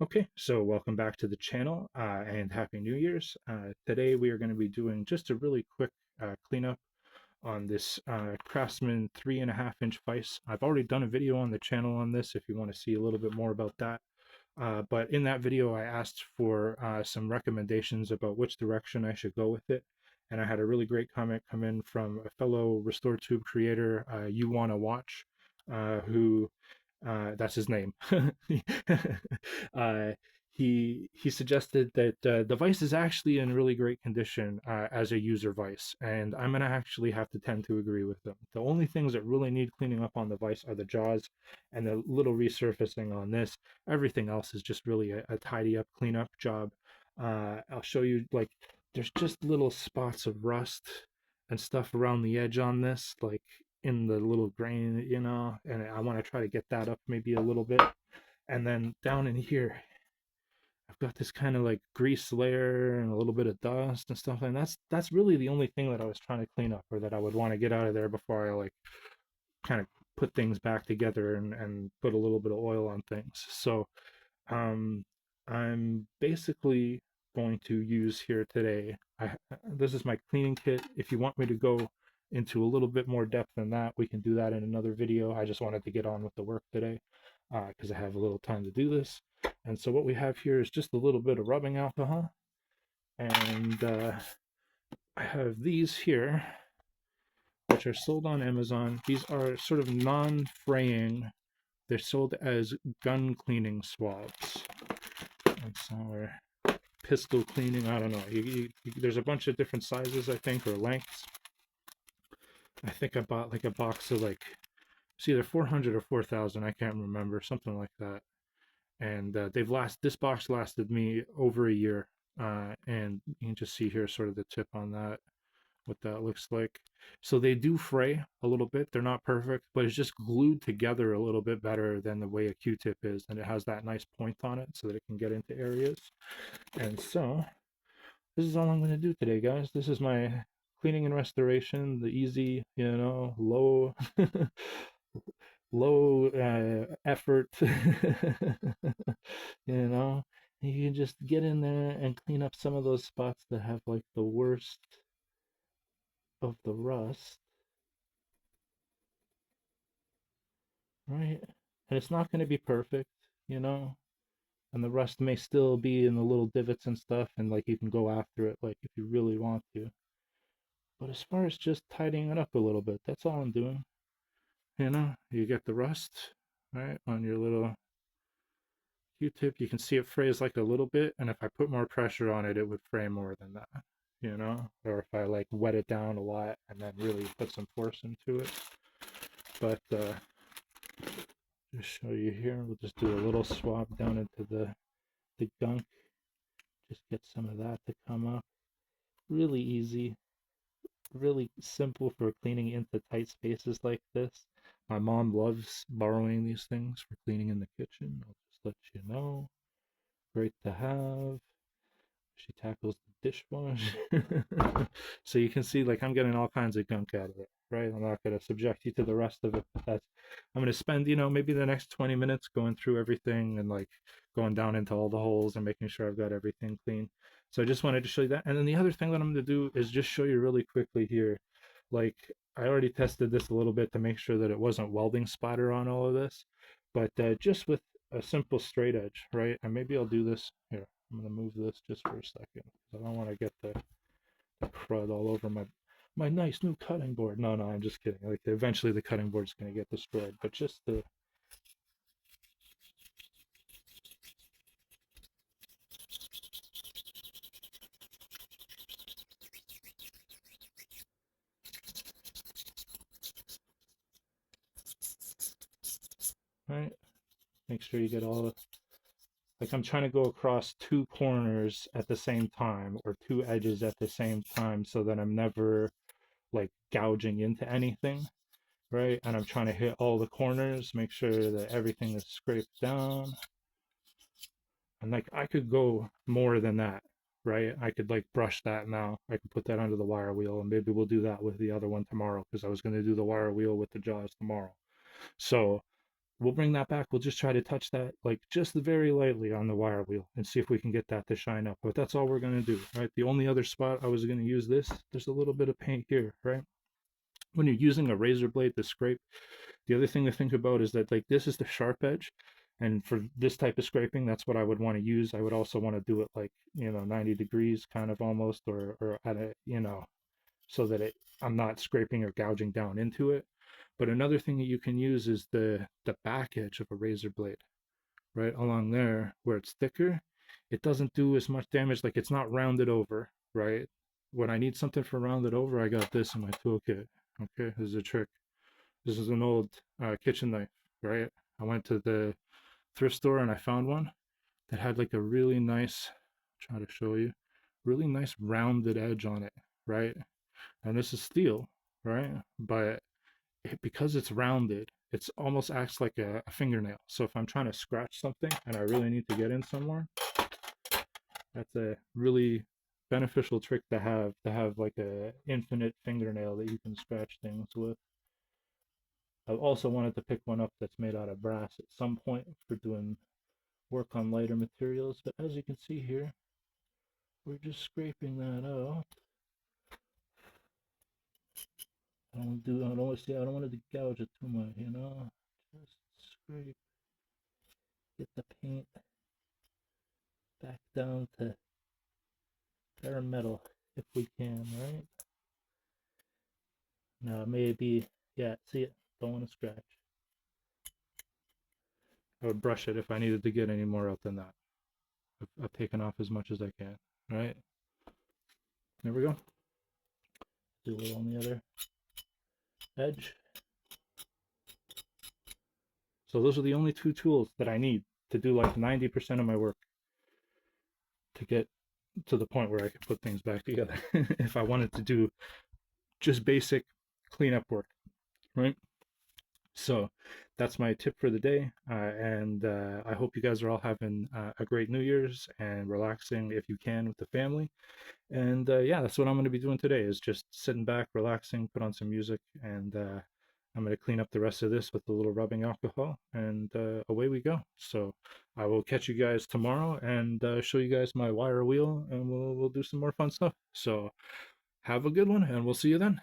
Okay, so welcome back to the channel and Happy New Year's. Today we are going to be doing just a really quick cleanup on this Craftsman 3.5 inch vise. I've already done a video on the channel on this if you want to see a little bit more about that. But in that video, I asked for some recommendations about which direction I should go with it. And I had a really great comment come in from a fellow Restore Tube creator, You Wanna Watch, who that's his name. uh, he suggested that the Vice is actually in really great condition as a user Vice, and I'm gonna actually have to tend to agree with him. The only things that really need cleaning up on the Vice are the jaws and the little resurfacing on this. Everything else is just really a tidy up cleanup job. I'll show you, like, there's just little spots of rust and stuff around the edge on this, like in the little grain, and I want to try to get that up maybe a little bit. And then down in here, I've got this kind of like grease layer and a little bit of dust and stuff. And that's really the only thing that I was trying to clean up, or that I would want to get out of there before I like kind of put things back together and put a little bit of oil on things. So um, I'm basically going to use here today. This is my cleaning kit. If you want me to go into a little bit more depth than that, we can do that in another video. I just wanted to get on with the work today because I have a little time to do this. And so what we have here is just a little bit of rubbing alcohol. And I have these here, which are sold on Amazon. These are sort of non-fraying. They're sold as gun cleaning swabs. And so we're pistol cleaning. I don't know. There's a bunch of different sizes, I think, or lengths. I think I bought like a box of like it's either 400 or 4,000. I can't remember, something like that. And this box lasted me over a year. And you can just see here sort of the tip on that, what that looks like. So they do fray a little bit. They're not perfect, but it's just glued together a little bit better than the way a Q-tip is. And it has that nice point on it so that it can get into areas. And so this is all I'm going to do today, guys. This is my cleaning and restoration, the easy, low, low effort, you know. You can just get in there and clean up some of those spots that have like the worst of the rust, right? And it's not going to be perfect, you know, and the rust may still be in the little divots and stuff, and like you can go after it, like if you really want to. But as far as just tidying it up a little bit, that's all I'm doing. You get the rust, right, on your little Q-tip. You can see it frays like a little bit, and if I put more pressure on it, it would fray more than that, or if I like wet it down a lot and then really put some force into it. But just show you here, we'll just do a little swab down into the gunk. Just get some of that to come up. Really easy, really simple for cleaning into tight spaces like this. My mom loves borrowing these things for cleaning in the kitchen. I'll just let you know. Great to have. She tackles the dishwasher. So you can see, like, I'm getting all kinds of gunk out of it, right? I'm not going to subject you to the rest of it, but I'm going to spend, maybe the next 20 minutes going through everything and like going down into all the holes and making sure I've got everything clean. So I just wanted to show you that. And then the other thing that I'm going to do is just show you really quickly here. Like, I already tested this a little bit to make sure that it wasn't welding splatter on all of this, but just with a simple straight edge, right? And maybe I'll do this here. I'm going to move this just for a second. I don't want to get the crud all over my nice new cutting board. No, I'm just kidding. Like, eventually the cutting board's going to get destroyed, but just the right. Make sure you get all the, like, I'm trying to go across two corners at the same time, or two edges at the same time, so that I'm never like gouging into anything, right? And I'm trying to hit all the corners, make sure that everything is scraped down. And like, I could go more than that, right? I could like brush that now. I could put that under the wire wheel, and maybe we'll do that with the other one tomorrow, because I was going to do the wire wheel with the jaws tomorrow. So we'll bring that back. We'll just try to touch that like just very lightly on the wire wheel and see if we can get that to shine up. But that's all we're going to do, right? The only other spot I was going to use this, there's a little bit of paint here, right? When you're using a razor blade to scrape, the other thing to think about is that like this is the sharp edge. And for this type of scraping, that's what I would want to use. I would also want to do it like, 90 degrees kind of almost, or at a, so that I'm not scraping or gouging down into it. But another thing that you can use is the back edge of a razor blade, right along there where it's thicker. It doesn't do as much damage, like it's not rounded over, right? When I need something for rounded over, I got this in my toolkit. Okay, this is a trick. This is an old kitchen knife, right? I went to the thrift store and I found one that had like a really nice, I'll try to show you, really nice rounded edge on it, right? And this is steel, right? But because it's rounded, it's almost acts like a fingernail. So if I'm trying to scratch something and I really need to get in somewhere, that's a really beneficial trick to have like a infinite fingernail that you can scratch things with. I also wanted to pick one up that's made out of brass at some point for doing work on lighter materials, but as you can see here, we're just scraping that out. I don't want to see, I don't want it to gouge it too much, Just scrape, get the paint back down to bare metal if we can, right? Now maybe, yeah, see it, don't want to scratch. I would brush it if I needed to get any more out than that. I've taken off as much as I can, right? There we go. Do it on the other edge. So those are the only two tools that I need to do like 90% of my work to get to the point where I can put things back together if I wanted to do just basic cleanup work, right? So that's my tip for the day. And I hope you guys are all having a great New Year's and relaxing if you can with the family. And yeah, that's what I'm going to be doing today is just sitting back, relaxing, put on some music, and I'm going to clean up the rest of this with a little rubbing alcohol, and away we go. So I will catch you guys tomorrow and show you guys my wire wheel, and we'll do some more fun stuff. So have a good one, and we'll see you then.